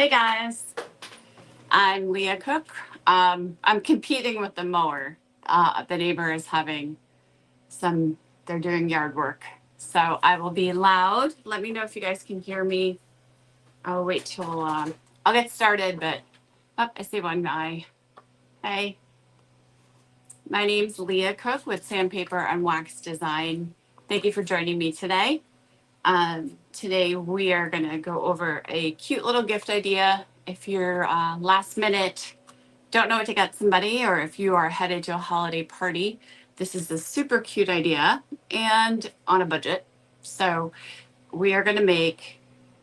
Hey guys, I'm Leah Cook. I'm competing with the mower. The neighbor is having they're doing yard work. So I will be loud. Let me know if you guys can hear me. I'll wait till I'll get started, but I see one guy. Hey, my name's Leah Cook with Sandpaper and Wax Design. Thank you for joining me today. Today we are going to go over a cute little gift idea. If you're last minute, don't know what to get somebody, or if you are headed to a holiday party, this is a super cute idea and on a budget. So we are going to make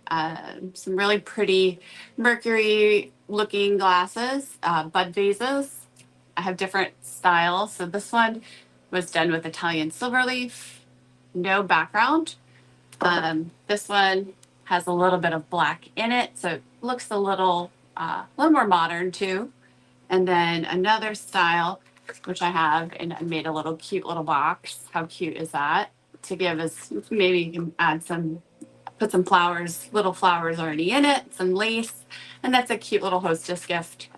some really pretty Mercury looking glasses, bud vases. I have different styles. So this one was done with Italian silver leaf, no background. This one has a little bit of black in it, so it looks a little more modern too. And then another style, which I have, and I made a little cute little box. How cute is that? To give us, maybe you can add put some flowers, little flowers already in it, some lace, and that's a cute little hostess gift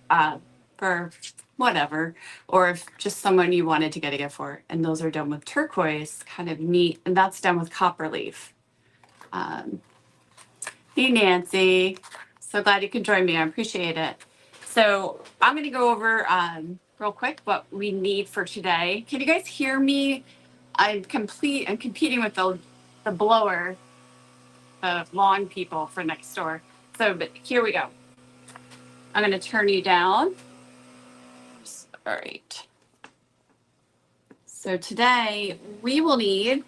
for whatever, or if just someone you wanted to get a gift for. And those are done with turquoise, kind of neat, and that's done with copper leaf. Hey, Nancy. So glad you could join me. I appreciate it. So I'm going to go over real quick what we need for today. Can you guys hear me? I'm competing with the blower, the lawn people for next door. So, but here we go. I'm going to turn you down. All right. So today we will need,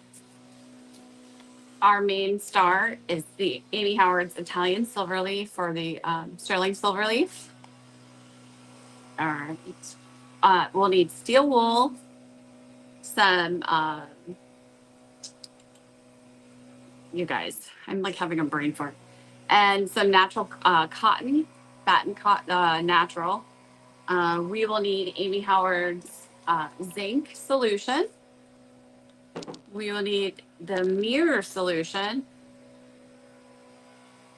our main star is the Amy Howard's Italian Silverleaf, for the sterling silverleaf. All right. We'll need steel wool, some, you guys, I'm like having a brain fart, and some natural cotton, batten cotton, natural. We will need Amy Howard's zinc solution. We will need the mirror solution.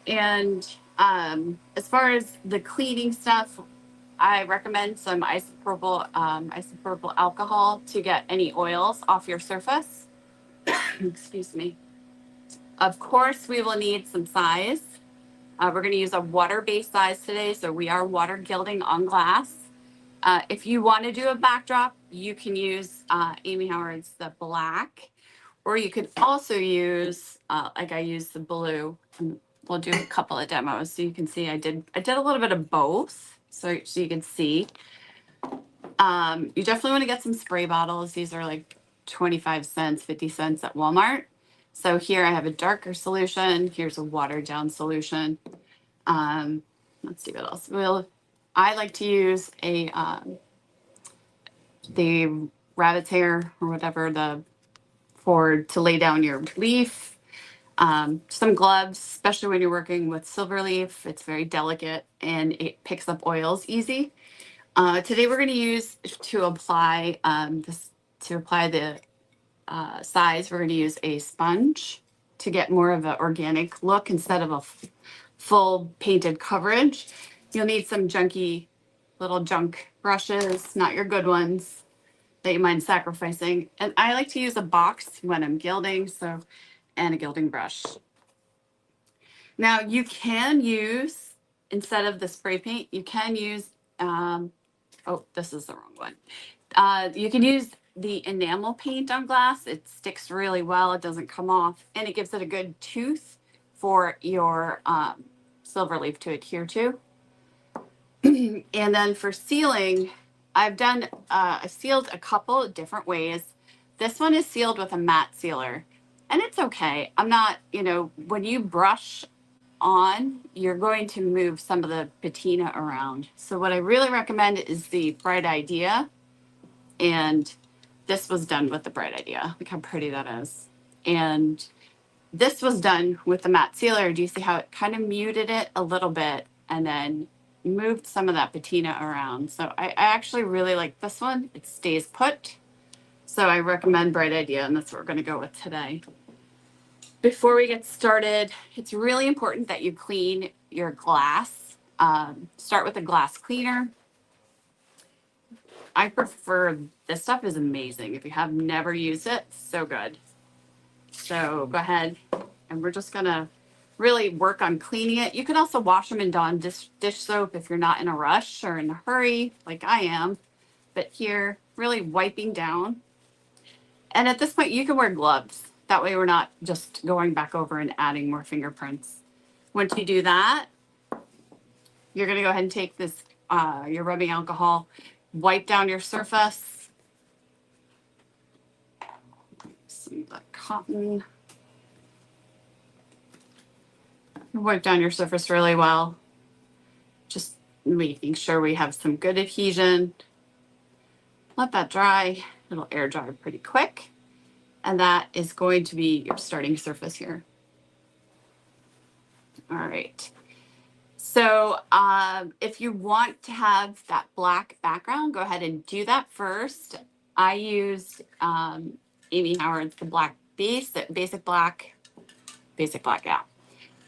And as far as the cleaning stuff, I recommend some isopropyl alcohol to get any oils off your surface. Excuse me. Of course, we will need some size. We're going to use a water-based size today, so we are water gilding on glass. If you want to do a backdrop, you can use Amy Howard's the black, or you could also use, like I used the blue. And we'll do a couple of demos so you can see I did a little bit of both, so you can see. You definitely want to get some spray bottles. These are like 25 cents, 50 cents at Walmart. So here I have a darker solution. Here's a watered down solution. Let's see what else. I like to use the rabbit's hair or whatever to lay down your leaf. Some gloves, especially when you're working with silver leaf. It's very delicate and it picks up oils easy. Today we're going to use to apply the size. We're going to use a sponge to get more of an organic look instead of a full painted coverage. You'll need some little junk brushes, not your good ones that you mind sacrificing. And I like to use a box when I'm gilding, and a gilding brush. Now you can use, instead of the spray paint, you can use, oh, this is the wrong one. You can use the enamel paint on glass. It sticks really well. It doesn't come off, and it gives it a good tooth for your silver leaf to adhere to. And then for sealing, I've sealed a couple different ways. This one is sealed with a matte sealer, and it's okay. I'm not, when you brush on, you're going to move some of the patina around. So what I really recommend is the Bright Idea. And this was done with the Bright Idea. Look how pretty that is. And this was done with the matte sealer. Do you see how it kind of muted it a little bit and then moved some of that patina around? So I actually really like this one. It stays put. So I recommend Bright Idea, and that's what we're going to go with today. Before we get started, it's really important that you clean your glass. Start with a glass cleaner. I prefer, this stuff is amazing. If you have never used it, so good. So go ahead and we're just gonna really work on cleaning it. You can also wash them in Dawn dish soap if you're not in a rush or in a hurry like I am. But here, really wiping down. And at this point, you can wear gloves. That way we're not just going back over and adding more fingerprints. Once you do that, you're gonna go ahead and take this, your rubbing alcohol, wipe down your surface. Some of that cotton. Wipe down your surface really well. Just making sure we have some good adhesion. Let that dry. It'll air dry pretty quick. And that is going to be your starting surface here. All right. So if you want to have that black background, go ahead and do that first. I used Amy Howard's the black base, basic black, yeah.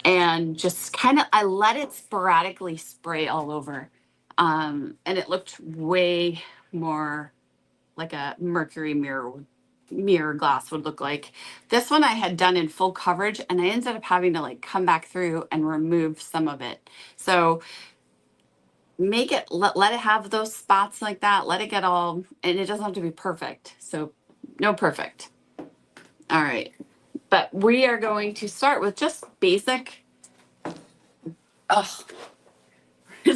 And just kind of, I let it sporadically spray all over. And it looked way more like a mercury mirror glass would look like. This one I had done in full coverage, and I ended up having to like come back through and remove some of it. So make it, let it have those spots like that. Let it get all, and it doesn't have to be perfect. So no perfect. All right. But we are going to start with just basic.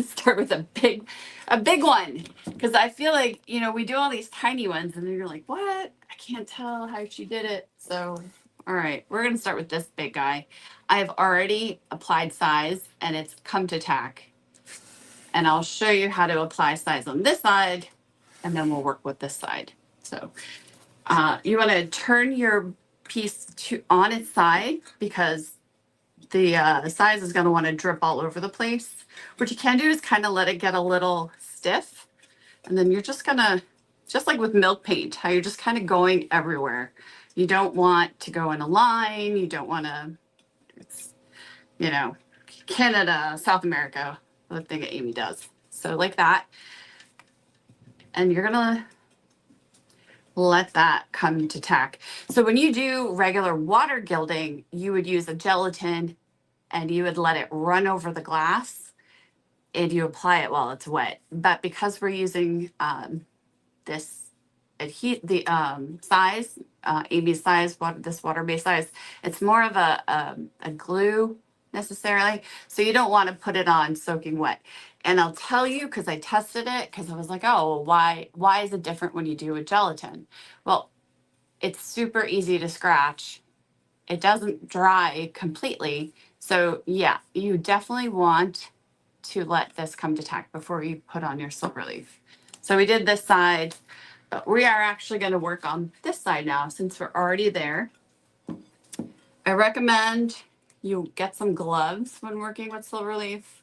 Start with a big one, because I feel like, you know, we do all these tiny ones and then you're like, what? I can't tell how she did it. So, all right, we're going to start with this big guy. I've already applied size and it's come to tack. And I'll show you how to apply size on this side, and then we'll work with this side. So you want to turn your piece on its side, because the size is going to want to drip all over the place. What you can do is kind of let it get a little stiff. And then you're just going to, just like with milk paint, how you're just kind of going everywhere. You don't want to go in a line. You don't want to, it's, you know, Canada, South America, the thing that Amy does. So like that. And you're going to let that come to tack. So when you do regular water gilding, you would use a gelatin and you would let it run over the glass and you apply it while it's wet. But because we're using this size, Amy's size, this water-based size, it's more of a glue necessarily. So you don't want to put it on soaking wet. And I'll tell you, because I tested it, because I was like, oh, why is it different when you do a gelatin? Well, it's super easy to scratch. It doesn't dry completely. So yeah, you definitely want to let this come to tack before you put on your silver leaf. So we did this side, but we are actually going to work on this side now since we're already there. I recommend you get some gloves when working with silver leaf.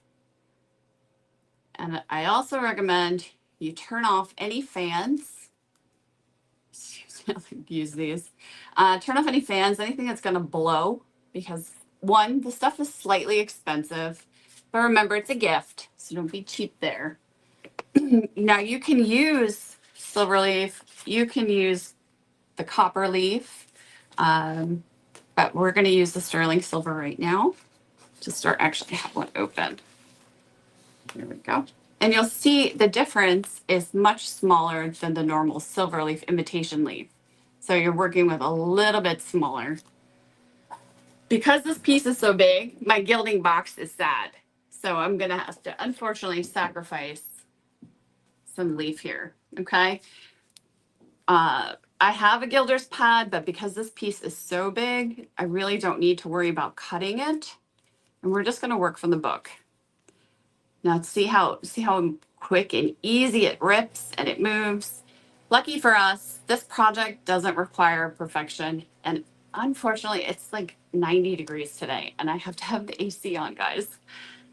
And I also recommend you turn off any fans. Use these. Turn off any fans, anything that's going to blow, because one, the stuff is slightly expensive, but remember it's a gift, so don't be cheap there. Now you can use silver leaf, you can use the copper leaf, but we're going to use the sterling silver right now to start. Actually have one open. There we go. And you'll see the difference is much smaller than the normal silver leaf imitation leaf. So you're working with a little bit smaller. Because this piece is so big, my gilding box is sad. So I'm going to have to, unfortunately, sacrifice some leaf here, okay? I have a gilder's pad, but because this piece is so big, I really don't need to worry about cutting it. And we're just going to work from the book. Now see how quick and easy it rips and it moves. Lucky for us, this project doesn't require perfection. And unfortunately, it's like 90 degrees today and I have to have the AC on, guys.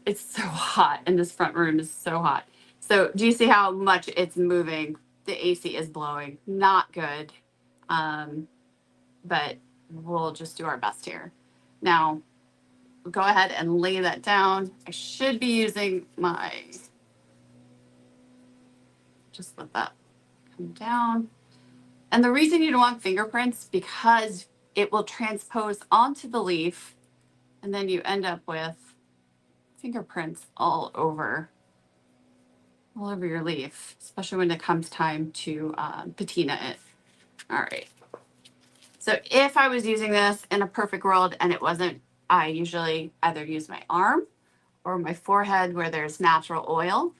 It's so hot and this front room is so hot. So do you see how much it's moving? The AC is blowing, not good. But we'll just do our best here. Now, go ahead and lay that down. I should be using my, just let that come down. And the reason you don't want fingerprints, because it will transpose onto the leaf and then you end up with fingerprints all over your leaf, especially when it comes time to patina it. All right. So if I was using this in a perfect world and it wasn't, I usually either use my arm or my forehead where there's natural oil,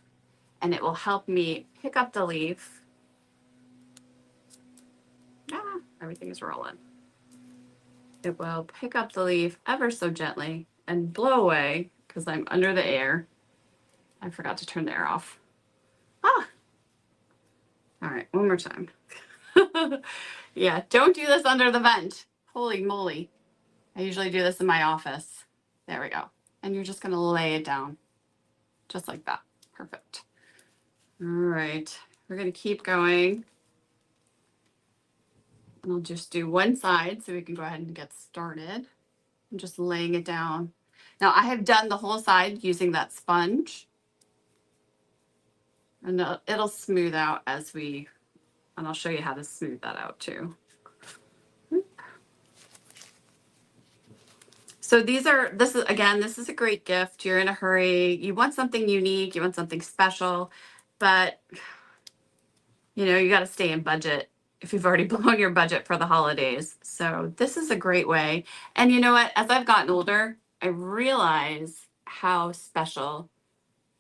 and it will help me pick up the leaf. Ah, everything is rolling. It will pick up the leaf ever so gently and blow away because I'm under the air. I forgot to turn the air off. Ah. All right, one more time. Yeah, don't do this under the vent. Holy moly. I usually do this in my office. There we go. And you're just going to lay it down just like that. Perfect. All right, we're going to keep going. And I'll just do one side so we can go ahead and get started. I'm just laying it down. Now I have done the whole side using that sponge. And it'll smooth out as we, and I'll show you how to smooth that out too. So this is a great gift. You're in a hurry. You want something unique. You want something special, but you know, you got to stay in budget if you've already blown your budget for the holidays. So this is a great way. And you know what? As I've gotten older, I realize how special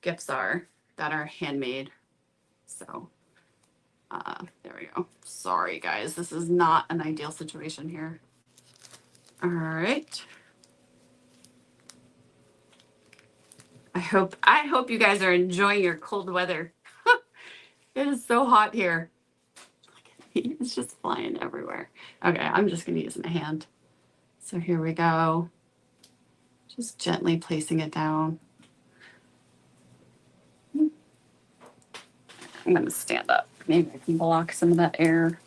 gifts are that are handmade. So there we go. Sorry, guys. This is not an ideal situation here. All right. I hope you guys are enjoying your cold weather. It is so hot here. It's just flying everywhere. Okay, I'm just going to use my hand. So here we go. Just gently placing it down. I'm going to stand up. Maybe I can block some of that air.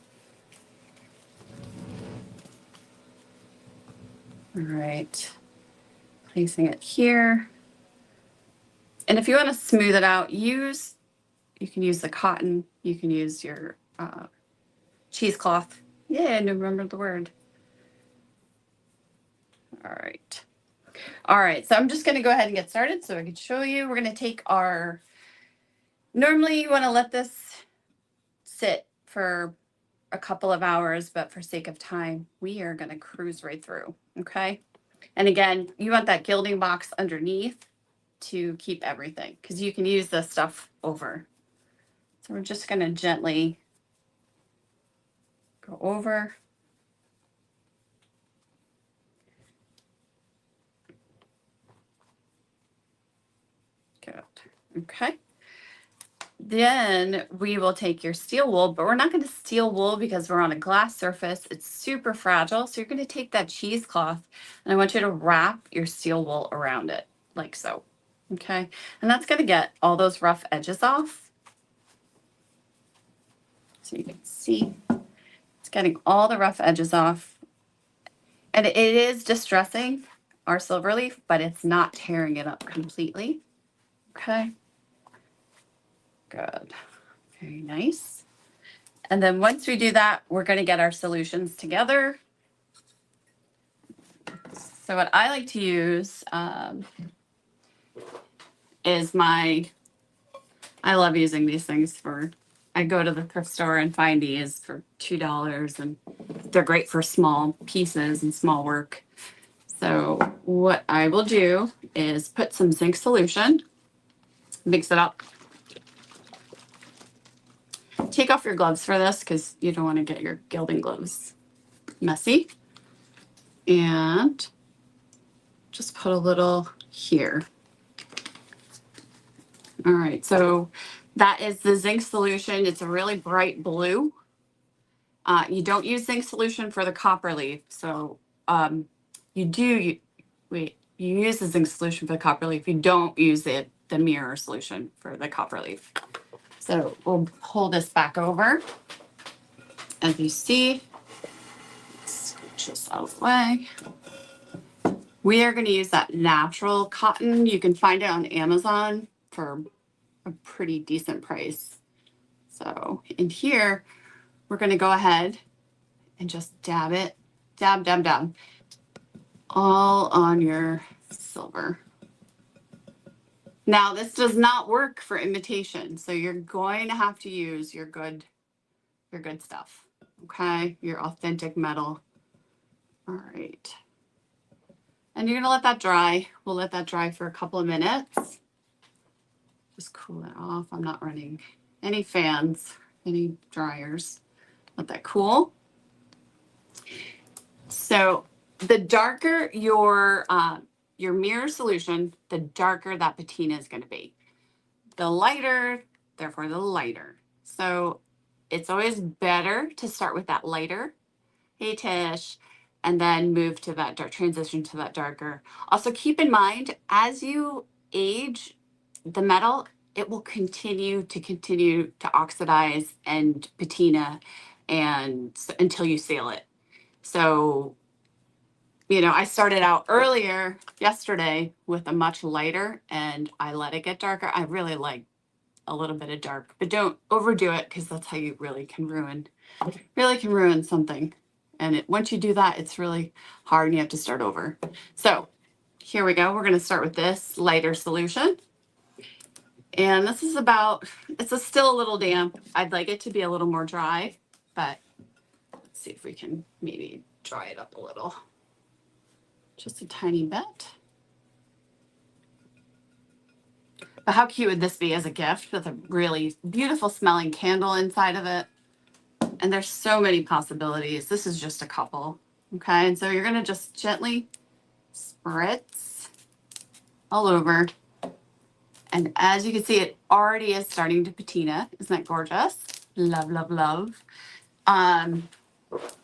All right. Placing it here. And if you want to smooth it out, you can use the cotton. You can use your cheesecloth. Yeah, I don't remember the word. All right. All right, so I'm just going to go ahead and get started so I can show you. We're going to take our, normally you want to let this sit for a couple of hours, but for sake of time, we are going to cruise right through, okay? And again, you want that gilding box underneath to keep everything because you can use this stuff over. So we're just going to gently go over. Good. Okay. Then we will take your steel wool, but we're not going to steel wool because we're on a glass surface. It's super fragile. So you're going to take that cheesecloth and I want you to wrap your steel wool around it like so. Okay. And that's going to get all those rough edges off. So you can see it's getting all the rough edges off. And it is distressing our silver leaf, but it's not tearing it up completely. Okay. Good. Very nice. And then once we do that, we're going to get our solutions together. So what I like to use is I love using these things I go to the thrift store and find these for $2 and they're great for small pieces and small work. So what I will do is put some zinc solution, mix it up. Take off your gloves for this because you don't want to get your gilding gloves messy. And just put a little here. All right, so that is the zinc solution. It's a really bright blue. You don't use zinc solution for the copper leaf. So you use the zinc solution for the copper leaf. You don't use the mirror solution for the copper leaf. So we'll pull this back over. As you see, scooch this out of the way. We are going to use that natural cotton. You can find it on Amazon for a pretty decent price. So in here, we're going to go ahead and just dab it, dab, dab, dab, all on your silver. Now, this does not work for imitation, so you're going to have to use your good stuff, okay? Your authentic metal. All right. And you're gonna let that dry. We'll let that dry for a couple of minutes. Just cool it off. I'm not running any fans, any dryers. Let that cool. So the darker your mirror solution, the darker that patina is gonna be. The lighter, therefore the lighter. So it's always better to start with that lighter, hey Tish, and then move to that dark, transition to that darker. Also keep in mind, as you age the metal, it will continue to oxidize and patina and until you seal it. So, you know, I started out earlier yesterday with a much lighter and I let it get darker. I really like a little bit of dark, but don't overdo it because that's how you really can ruin something. And once you do that, it's really hard and you have to start over. So here we go. We're going to start with this lighter solution. And this is still a little damp. I'd like it to be a little more dry, but let's see if we can maybe dry it up a little. Just a tiny bit. But how cute would this be as a gift with a really beautiful smelling candle inside of it? And there's so many possibilities. This is just a couple. Okay, and so you're gonna just gently spritz all over. And as you can see, it already is starting to patina. Isn't that gorgeous? Love, love, love. And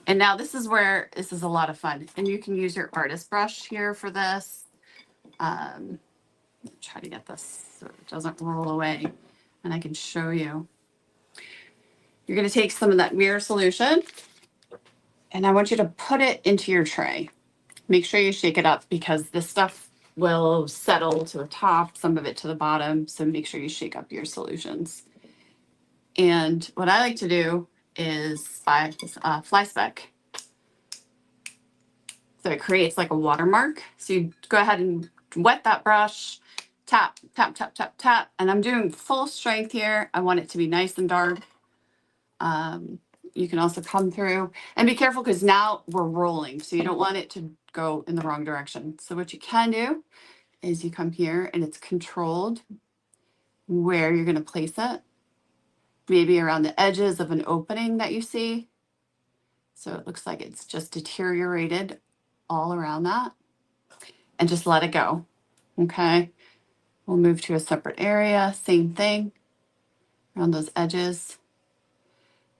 now this is a lot of fun. And you can use your artist brush here for this. Try to get this so it doesn't roll away. And I can show you. You're gonna take some of that mirror solution and I want you to put it into your tray. Make sure you shake it up because this stuff will settle to the top, some of it to the bottom. So make sure you shake up your solutions. And what I like to do is fly speck. So it creates like a watermark. So you go ahead and wet that brush, tap, tap, tap, tap, tap. And I'm doing full strength here. I want it to be nice and dark. You can also come through and be careful because now we're rolling. So you don't want it to go in the wrong direction. So what you can do is you come here and it's controlled where you're going to place it. Maybe around the edges of an opening that you see. So it looks like it's just deteriorated all around that. And just let it go. Okay. We'll move to a separate area. Same thing around those edges.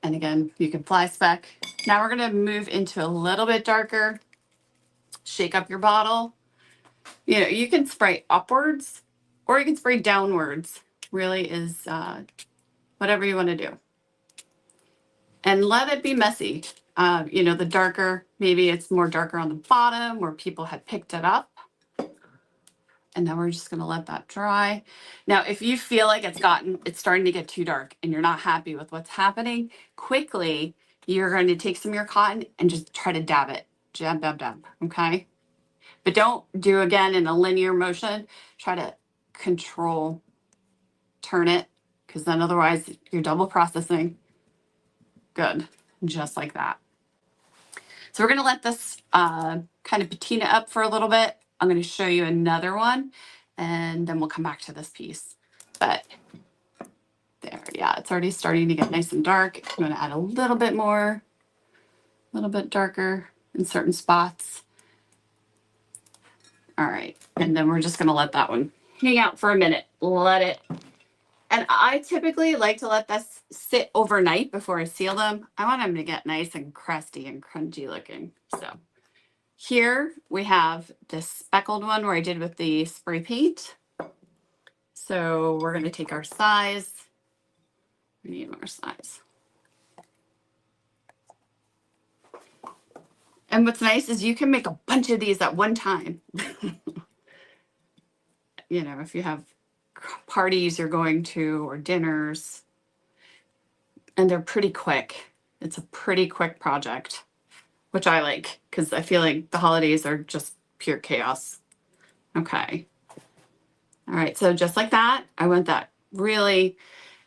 And again, you can fly speck. Now we're going to move into a little bit darker. Shake up your bottle. You know, you can spray upwards or you can spray downwards. Really is whatever you want to do. And let it be messy. You know, the darker, maybe it's more darker on the bottom where people had picked it up. And then we're just going to let that dry. Now, if you feel like it's starting to get too dark and you're not happy with what's happening, quickly, you're going to take some of your cotton and just try to dab it. Dab, dab, dab. Okay. But don't do again in a linear motion. Try to turn it, because then otherwise you're double processing. Good. Just like that. So we're going to let this kind of patina up for a little bit. I'm going to show you another one and then we'll come back to this piece. But there, yeah, it's already starting to get nice and dark. I'm going to add a little bit more, a little bit darker in certain spots. All right, and then we're just going to let that one hang out for a minute. Let it. And I typically like to let this sit overnight before I seal them. I want them to get nice and crusty and crunchy looking. So here we have this speckled one where I did with the spray paint. So we're going to take our size. We need more size. And what's nice is you can make a bunch of these at one time. You know, if you have parties you're going to or dinners, and they're pretty quick. It's a pretty quick project, which I like because I feel like the holidays are just pure chaos. Okay. All right. So just like that, I want that really,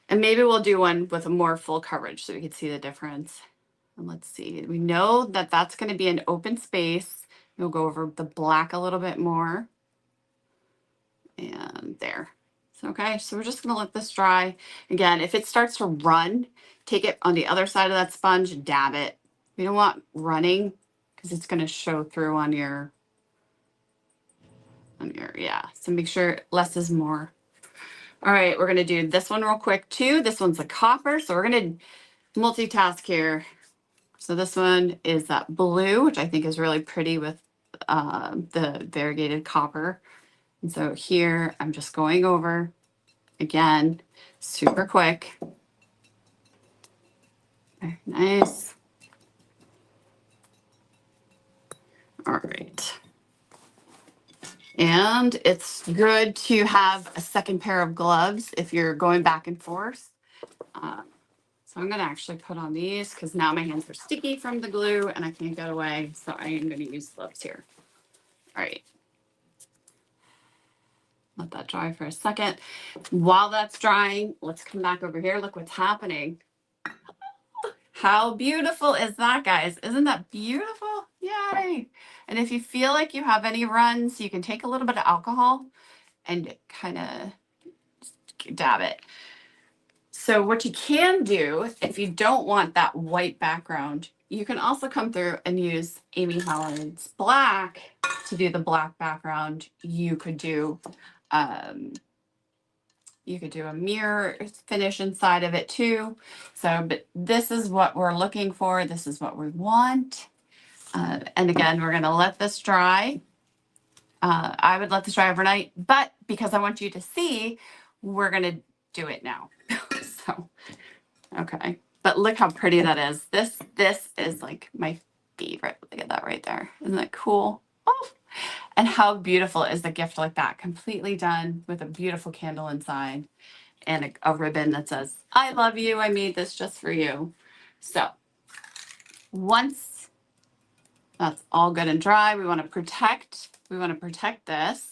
and maybe we'll do one with a more full coverage so we can see the difference. And let's see, we know that that's going to be an open space. We'll go over the black a little bit more. And there. So, okay, so we're just going to let this dry. Again, if it starts to run, take it on the other side of that sponge and dab it. We don't want running because it's going to show through on your, yeah. So make sure less is more. All right, we're going to do this one real quick too. This one's a copper. So we're going to multitask here. So this one is that blue, which I think is really pretty with the variegated copper. And so here I'm just going over again, super quick. Very nice. All right. And it's good to have a second pair of gloves if you're going back and forth. So I'm going to actually put on these because now my hands are sticky from the glue and I can't get away. So I am going to use gloves here. All right. Let that dry for a second. While that's drying, let's come back over here. Look what's happening. How beautiful is that, guys? Isn't that beautiful? Yay. And if you feel like you have any runs, you can take a little bit of alcohol and kind of dab it. So what you can do, if you don't want that white background, you can also come through and use Amy Howard's black to do the black background. You could do a mirror finish inside of it too. So, but this is what we're looking for. This is what we want. And again, we're going to let this dry. I would let this dry overnight, but because I want you to see, we're going to do it now. So, okay. But look how pretty that is. This is like my favorite. Look at that right there. Isn't that cool? Oh, and how beautiful is a gift like that? Completely done with a beautiful candle inside and a ribbon that says, I love you. I made this just for you. So once that's all good and dry, we want to protect this.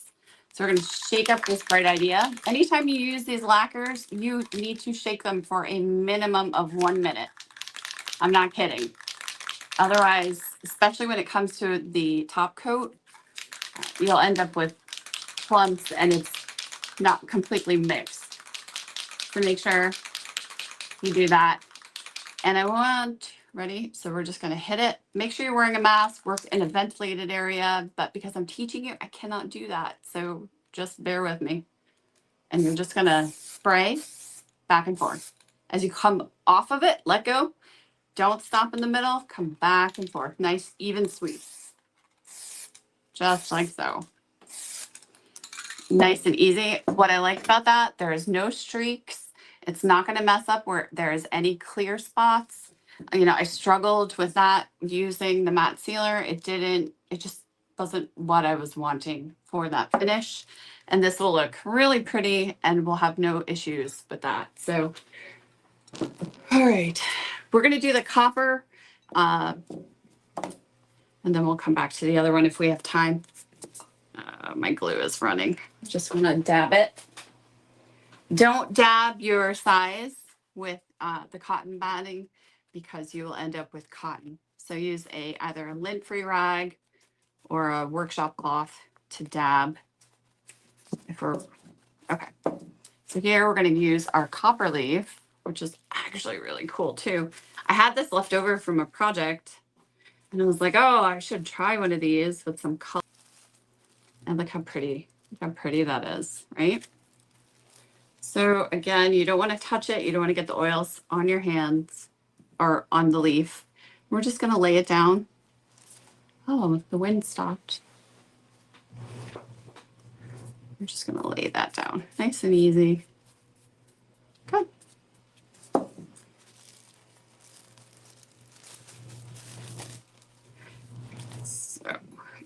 So we're going to shake up this Bright Idea. Anytime you use these lacquers, you need to shake them for a minimum of 1 minute. I'm not kidding. Otherwise, especially when it comes to the top coat, you'll end up with clumps and it's not completely mixed. So make sure you do that. And I want, ready? So we're just going to hit it. Make sure you're wearing a mask, work in a ventilated area, but because I'm teaching you, I cannot do that. So just bear with me. And you're just going to spray back and forth. As you come off of it, let go. Don't stop in the middle. Come back and forth. Nice, even sweeps. Just like so. Nice and easy. What I like about that, there is no streaks. It's not going to mess up where there is any clear spots. You know, I struggled with that using the matte sealer. It just wasn't what I was wanting for that finish. And this will look really pretty and we'll have no issues with that. So, all right, we're going to do the copper and then we'll come back to the other one if we have time. My glue is running. Just want to dab it. Don't dab your size with the cotton batting because you will end up with cotton. So use either a lint-free rag or a workshop cloth to dab. Okay. So here we're going to use our copper leaf, which is actually really cool too. I had this left over from a project and I was like, oh, I should try one of these with some color. And look how pretty that is, right? So again, you don't want to touch it. You don't want to get the oils on your hands or on the leaf. We're just going to lay it down. Oh, the wind stopped. We're just going to lay that down. Nice and easy. Good.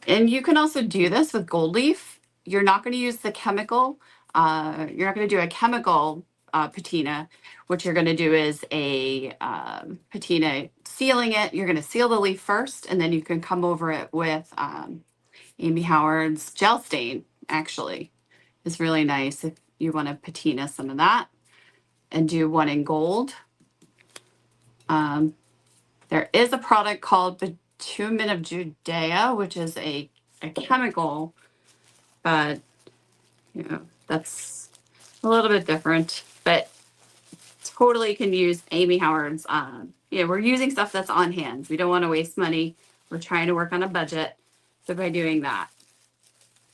And you can also do this with gold leaf. You're not going to use the chemical. You're not going to do a chemical patina. What you're going to do is a patina sealing it. You're going to seal the leaf first, and then you can come over it with Amy Howard's gel stain, actually. It's really nice if you want to patina some of that and do one in gold. There is a product called Bitumen of Judea, which is a chemical, but you know, that's a little bit different. But totally can use Amy Howard's. We're using stuff that's on hand. We don't want to waste money. We're trying to work on a budget. So by doing that,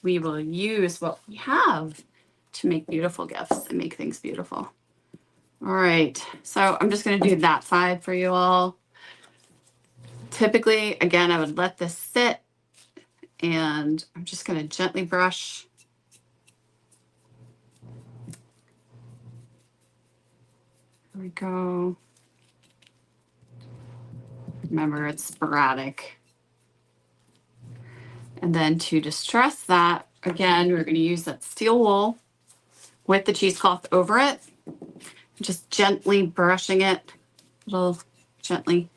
we will use what we have to make beautiful gifts and make things beautiful. All right, so I'm just going to do that side for you all. Typically, again, I would let this sit, and I'm just going to gently brush. There we go. Remember, it's sporadic. And then to distress that, again, we're going to use that steel wool with the cheesecloth over it. Just gently brushing it, a little gently.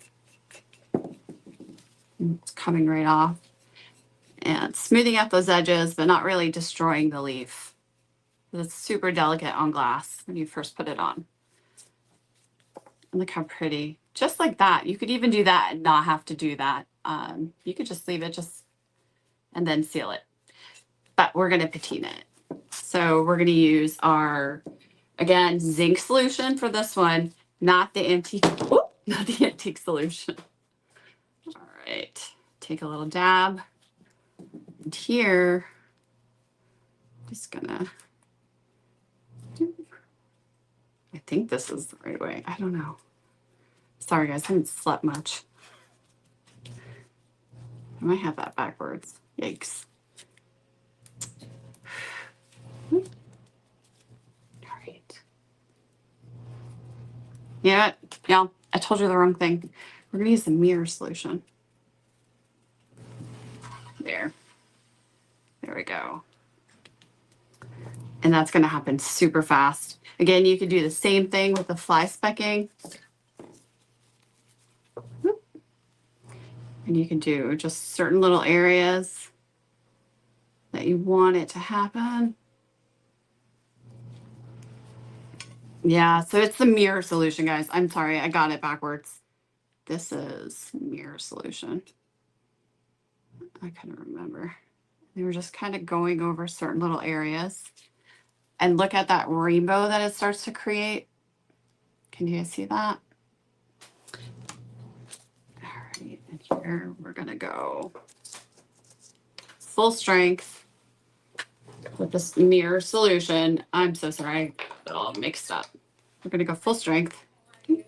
It's coming right off. And smoothing out those edges, but not really destroying the leaf. It's super delicate on glass when you first put it on. And look how pretty. Just like that. You could even do that and not have to do that. You could just leave it and then seal it. But we're going to patina it. So we're going to use our, again, zinc solution for this one, not the antique solution. All right, take a little dab. And here, just gonna, I think this is the right way. I don't know. Sorry guys, I haven't slept much. I might have that backwards. Yikes. All right. Yeah, I told you the wrong thing. We're gonna use the mirror solution. There we go. And that's gonna happen super fast. Again, you could do the same thing with the fly specking. And you can do just certain little areas that you want it to happen. Yeah, so it's the mirror solution, guys. I'm sorry, I got it backwards. This is mirror solution. I couldn't remember. They were just kind of going over certain little areas. And look at that rainbow that it starts to create. Can you guys see that? All right, and here we're gonna go full strength with this mirror solution. I'm so sorry, I got it all mixed up. We're gonna go full strength. There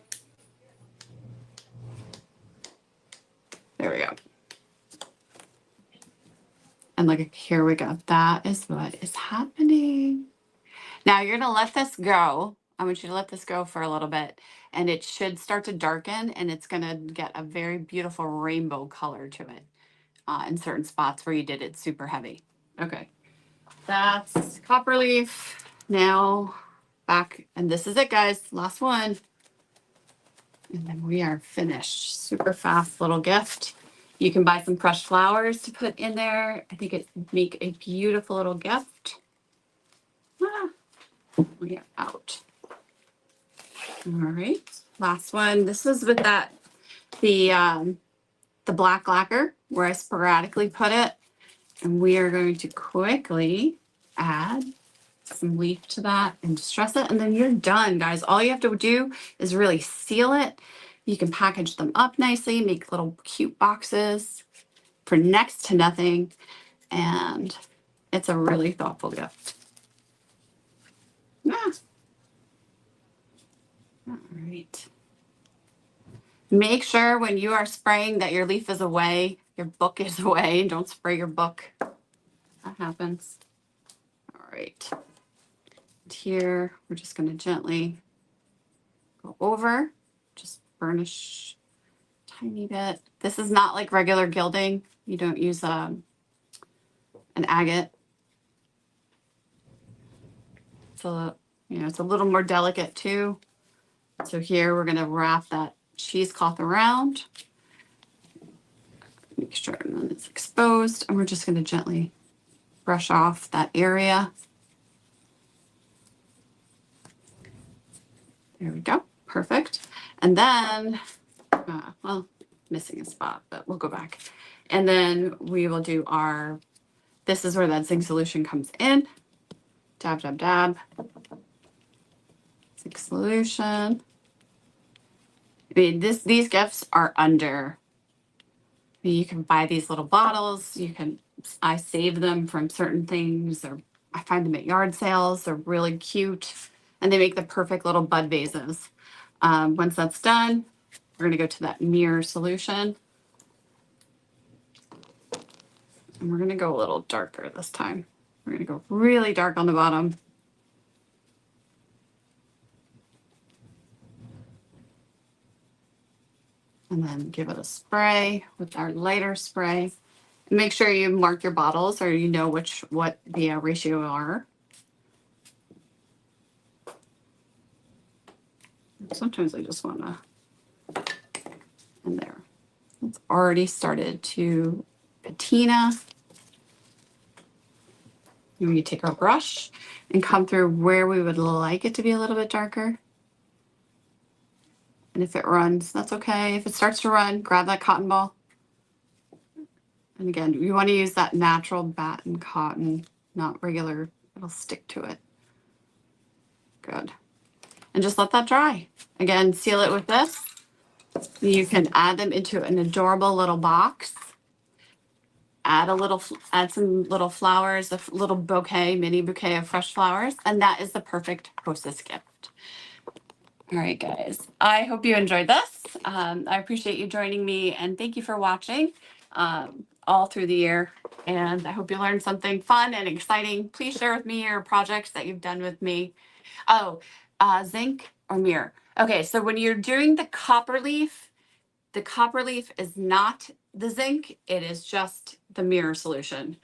we go. And look, here we go. That is what is happening. Now you're gonna let this go. I want you to let this go for a little bit, and it should start to darken, and it's gonna get a very beautiful rainbow color to it in certain spots where you did it super heavy. Okay, that's copper leaf. Now back, and this is it, guys. Last one. And then we are finished. Super fast little gift. You can buy some crushed flowers to put in there. I think it would make a beautiful little gift. We are out. All right, last one. This is with the black lacquer where I sporadically put it. And we are going to quickly add some leaf to that and distress it. And then you're done, guys. All you have to do is really seal it. You can package them up nicely, make little cute boxes for next to nothing. And it's a really thoughtful gift. Ah. All right. Make sure when you are spraying that your leaf is away, your book is away, and don't spray your book. That happens. All right. And here, we're just going to gently go over, just burnish a tiny bit. This is not like regular gilding. You don't use an agate. So, it's a little more delicate too. So here we're going to wrap that cheesecloth around. Make sure none is exposed. And we're just going to gently brush off that area. There we go. Perfect. And then, well, missing a spot, but we'll go back. And then we will do this is where that zinc solution comes in. Dab, dab, dab. Zinc solution. I mean, these gifts are under. You can buy these little bottles. I save them from certain things, or I find them at yard sales. They're really cute, and they make the perfect little bud vases. Once that's done, we're going to go to that mirror solution. And we're going to go a little darker this time. We're going to go really dark on the bottom. And then give it a spray with our lighter spray. Make sure you mark your bottles, or you know what the ratio are. Sometimes I just want to, and there. It's already started to patina. And we take our brush and come through where we would like it to be a little bit darker. And if it runs, that's okay. If it starts to run, grab that cotton ball. And again, you want to use that natural batten cotton, not regular. It'll stick to it. Good. And just let that dry. Again, seal it with this. You can add them into an adorable little box. Add some little flowers, a little mini bouquet of fresh flowers, and that is the perfect hostess gift. All right, guys. I hope you enjoyed this. I appreciate you joining me, and thank you for watching all through the year. And I hope you learned something fun and exciting. Please share with me your projects that you've done with me. Oh, zinc or mirror. Okay, so when you're doing the copper leaf is not the zinc, it is just the mirror solution.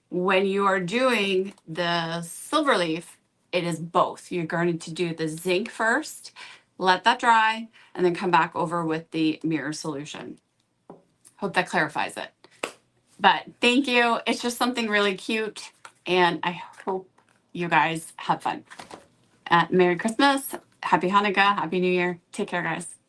When you are doing the silver leaf, it is both. You're going to do the zinc first, let that dry, and then come back over with the mirror solution. Hope that clarifies it. But thank you. It's just something really cute, and I hope you guys have fun. Merry Christmas, Happy Hanukkah, Happy New Year. Take care, guys.